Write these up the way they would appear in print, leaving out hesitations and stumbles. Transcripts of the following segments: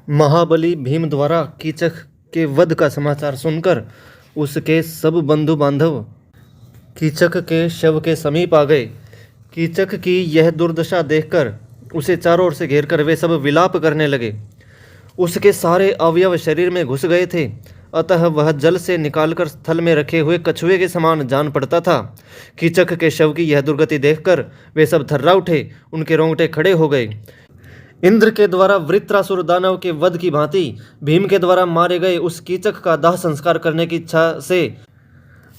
महाबली भीम द्वारा कीचक के वध का समाचार सुनकर उसके सब बंधु बांधव कीचक के शव के समीप आ गए। कीचक की यह दुर्दशा देखकर उसे चारों ओर से घेरकर वे सब विलाप करने लगे। उसके सारे अवयव शरीर में घुस गए थे, अतः वह जल से निकालकर स्थल में रखे हुए कछुए के समान जान पड़ता था। कीचक के शव की यह दुर्गति देखकर वे सब थर्रा उठे, उनके रोंगटे खड़े हो गए। इंद्र के द्वारा वृत्रासुर दानव के वध की भांति भीम के द्वारा मारे गए उस कीचक का दाह संस्कार करने की इच्छा से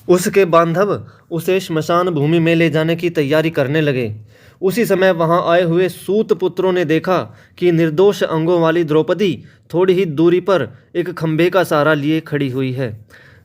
उसके बांधव उसे श्मशान भूमि में ले जाने की तैयारी करने लगे। उसी समय वहां आए हुए सूत पुत्रों ने देखा कि निर्दोष अंगों वाली द्रौपदी थोड़ी ही दूरी पर एक खंभे का सहारा लिए खड़ी हुई है।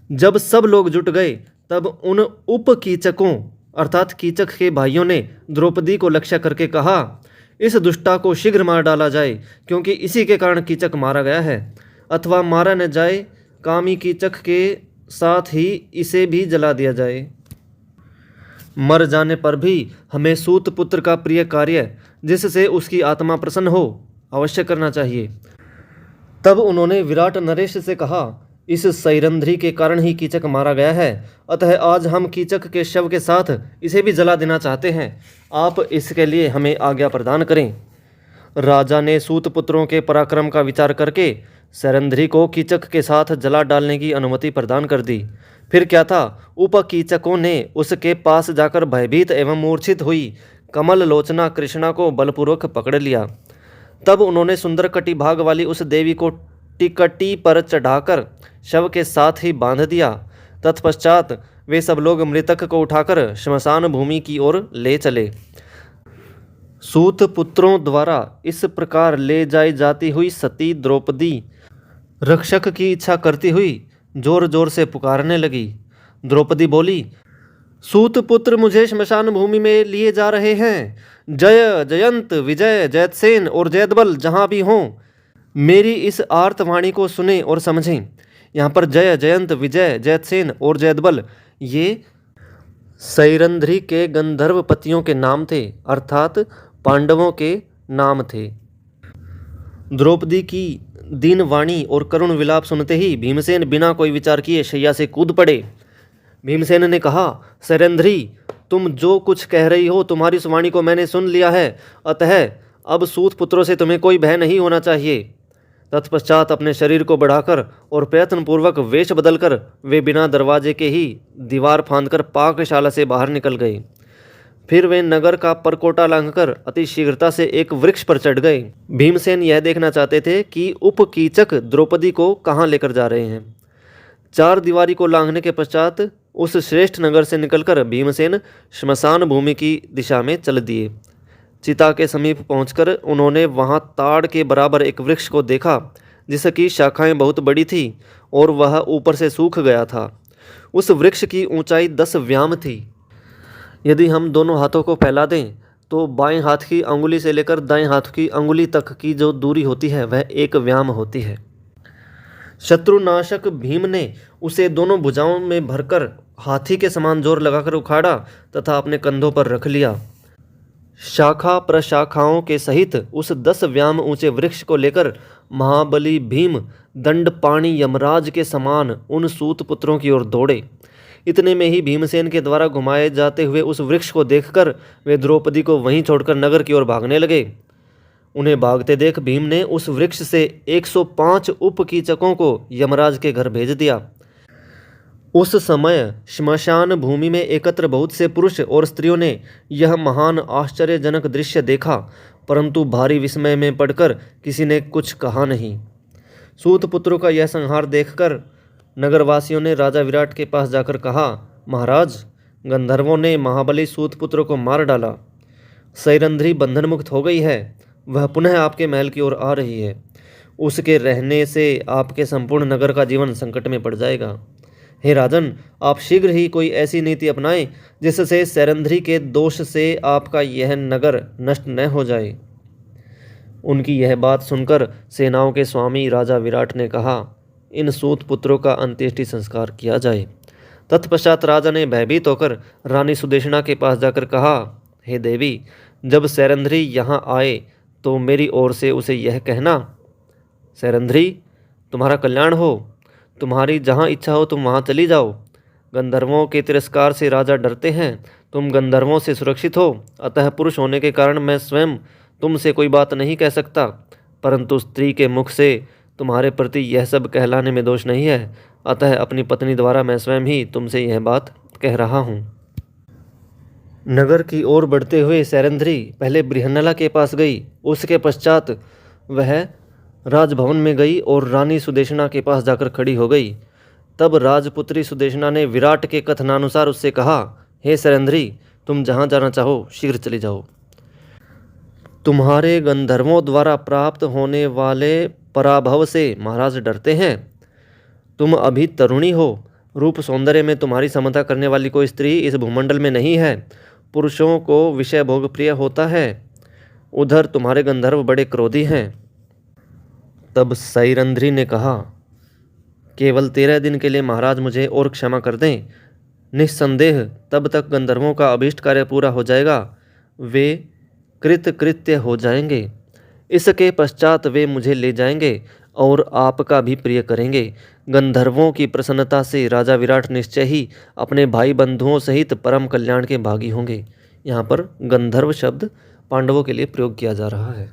जब सब लोग जुट गए तब उन उप कीचकों अर्थात कीचक के भाइयों ने द्रौपदी को लक्ष्य करके कहा, इस दुष्टा को शीघ्र मार डाला जाए, क्योंकि इसी के कारण कीचक मारा गया है। अथवा मारा न जाए, कामी कीचक के साथ ही इसे भी जला दिया जाए। मर जाने पर भी हमें सूत पुत्र का प्रिय कार्य जिससे उसकी आत्मा प्रसन्न हो अवश्य करना चाहिए। तब उन्होंने विराट नरेश से कहा, इस सैरंध्री के कारण ही कीचक मारा गया है, अतः आज हम कीचक के शव के साथ इसे भी जला देना चाहते हैं। आप इसके लिए हमें आज्ञा प्रदान करें। राजा ने सूत पुत्रों के पराक्रम का विचार करके सैरंध्री को कीचक के साथ जला डालने की अनुमति प्रदान कर दी। फिर क्या था, उपकीचकों ने उसके पास जाकर भयभीत एवं मूर्छित हुई कमल लोचना कृष्णा को बलपूर्वक पकड़ लिया। तब उन्होंने सुंदर कटी भाग वाली उस देवी को टिकटी पर चढ़ाकर शव के साथ ही बांध दिया। तत्पश्चात वे सब लोग मृतक को उठाकर श्मशान भूमि की ओर ले चले। सूत पुत्रों द्वारा इस प्रकार ले जाई जाती हुई सती द्रौपदी रक्षक की इच्छा करती हुई जोर जोर से पुकारने लगी। द्रौपदी बोली, सूत पुत्र मुझे श्मशान भूमि में लिए जा रहे हैं। जय जयंत विजय जयतसेन और जयद्बल जहाँ भी हों, मेरी इस आर्तवाणी को सुने और समझें। यहाँ पर जय जयंत विजय जयतसेन और जयद्बल ये सैरंध्री के गंधर्व पतियों के नाम थे, अर्थात पांडवों के नाम थे। द्रौपदी की दीन वाणी और करुण विलाप सुनते ही भीमसेन बिना कोई विचार किए शैया से कूद पड़े। भीमसेन ने कहा, सैरंध्री, तुम जो कुछ कह रही हो तुम्हारी इस वाणी को मैंने सुन लिया है, अतः अब सूत पुत्रों से तुम्हें कोई भय नहीं होना चाहिए। तत्पश्चात अपने शरीर को बढ़ाकर और प्रयत्नपूर्वक वेश बदलकर वे बिना दरवाजे के ही दीवार फांदकर पाकशाला से बाहर निकल गए। फिर वे नगर का परकोटा लांघकर अति शीघ्रता से एक वृक्ष पर चढ़ गए। भीमसेन यह देखना चाहते थे कि उपकीचक द्रौपदी को कहाँ लेकर जा रहे हैं। चार दीवारी को लांघने के पश्चात उस श्रेष्ठ नगर से निकलकर भीमसेन श्मशान भूमि की दिशा में चल दिए। चिता के समीप पहुंचकर उन्होंने वहां ताड़ के बराबर एक वृक्ष को देखा, जिसकी शाखाएं बहुत बड़ी थी और वह ऊपर से सूख गया था। उस वृक्ष की ऊंचाई 10 व्याम थी। यदि हम दोनों हाथों को फैला दें तो बाएं हाथ की अंगुली से लेकर दाएं हाथ की अंगुली तक की जो दूरी होती है वह 1 व्याम होती है। शत्रुनाशक भीम ने उसे दोनों भुजाओं में भरकर हाथी के समान जोर लगाकर उखाड़ा तथा अपने कंधों पर रख लिया। शाखा प्रशाखाओं के सहित उस 10 व्याम ऊंचे वृक्ष को लेकर महाबली भीम दंडपाणी यमराज के समान उन सूत पुत्रों की ओर दौड़े। इतने में ही भीमसेन के द्वारा घुमाए जाते हुए उस वृक्ष को देखकर वे द्रौपदी को वहीं छोड़कर नगर की ओर भागने लगे। उन्हें भागते देख भीम ने उस वृक्ष से 105 उपकीचकों को यमराज के घर भेज दिया। उस समय श्मशान भूमि में एकत्र बहुत से पुरुष और स्त्रियों ने यह महान आश्चर्यजनक दृश्य देखा, परंतु भारी विस्मय में पड़कर किसी ने कुछ कहा नहीं। सूत पुत्रों का यह संहार देखकर नगरवासियों ने राजा विराट के पास जाकर कहा, महाराज, गंधर्वों ने महाबली सूत पुत्रों को मार डाला। सैरंध्री बंधन मुक्त हो गई है, वह पुनः आपके महल की ओर आ रही है। उसके रहने से आपके संपूर्ण नगर का जीवन संकट में पड़ जाएगा। हे राजन, आप शीघ्र ही कोई ऐसी नीति अपनाएं जिससे सैरंध्री के दोष से आपका यह नगर नष्ट न हो जाए। उनकी यह बात सुनकर सेनाओं के स्वामी राजा विराट ने कहा, इन सूत पुत्रों का अंत्येष्टि संस्कार किया जाए। तत्पश्चात राजा ने भयभीत होकर रानी सुदेशना के पास जाकर कहा, हे देवी, जब सैरंध्री यहाँ आए तो मेरी ओर से उसे यह कहना, सैरंध्री, तुम्हारा कल्याण हो। तुम्हारी जहाँ इच्छा हो तुम वहाँ चली जाओ। गंधर्वों के तिरस्कार से राजा डरते हैं, तुम गंधर्वों से सुरक्षित हो। अतः पुरुष होने के कारण मैं स्वयं तुमसे कोई बात नहीं कह सकता, परंतु स्त्री के मुख से तुम्हारे प्रति यह सब कहलाने में दोष नहीं है। अतः अपनी पत्नी द्वारा मैं स्वयं ही तुमसे यह बात कह रहा हूँ। नगर की ओर बढ़ते हुए सैरंध्री पहले बृहन्नला के पास गई। उसके पश्चात वह राजभवन में गई और रानी सुदेशना के पास जाकर खड़ी हो गई। तब राजपुत्री सुदेशना ने विराट के कथनानुसार उससे कहा, हे सैरंध्री, तुम जहाँ जाना चाहो शीघ्र चली जाओ। तुम्हारे गंधर्वों द्वारा प्राप्त होने वाले पराभव से महाराज डरते हैं। तुम अभी तरुणी हो, रूप सौंदर्य में तुम्हारी समता करने वाली कोई स्त्री इस भूमंडल में नहीं है। पुरुषों को विषय भोग प्रिय होता है। उधर तुम्हारे गंधर्व बड़े क्रोधी हैं। तब सैरंध्री ने कहा, केवल 13 दिन के लिए महाराज मुझे और क्षमा कर दें। निस्संदेह तब तक गंधर्वों का अभीष्ट कार्य पूरा हो जाएगा, वे कृतकृत्य हो जाएंगे। इसके पश्चात वे मुझे ले जाएंगे और आपका भी प्रिय करेंगे। गंधर्वों की प्रसन्नता से राजा विराट निश्चय ही अपने भाई बंधुओं सहित परम कल्याण के भागी होंगे। यहाँ पर गंधर्व शब्द पांडवों के लिए प्रयोग किया जा रहा है।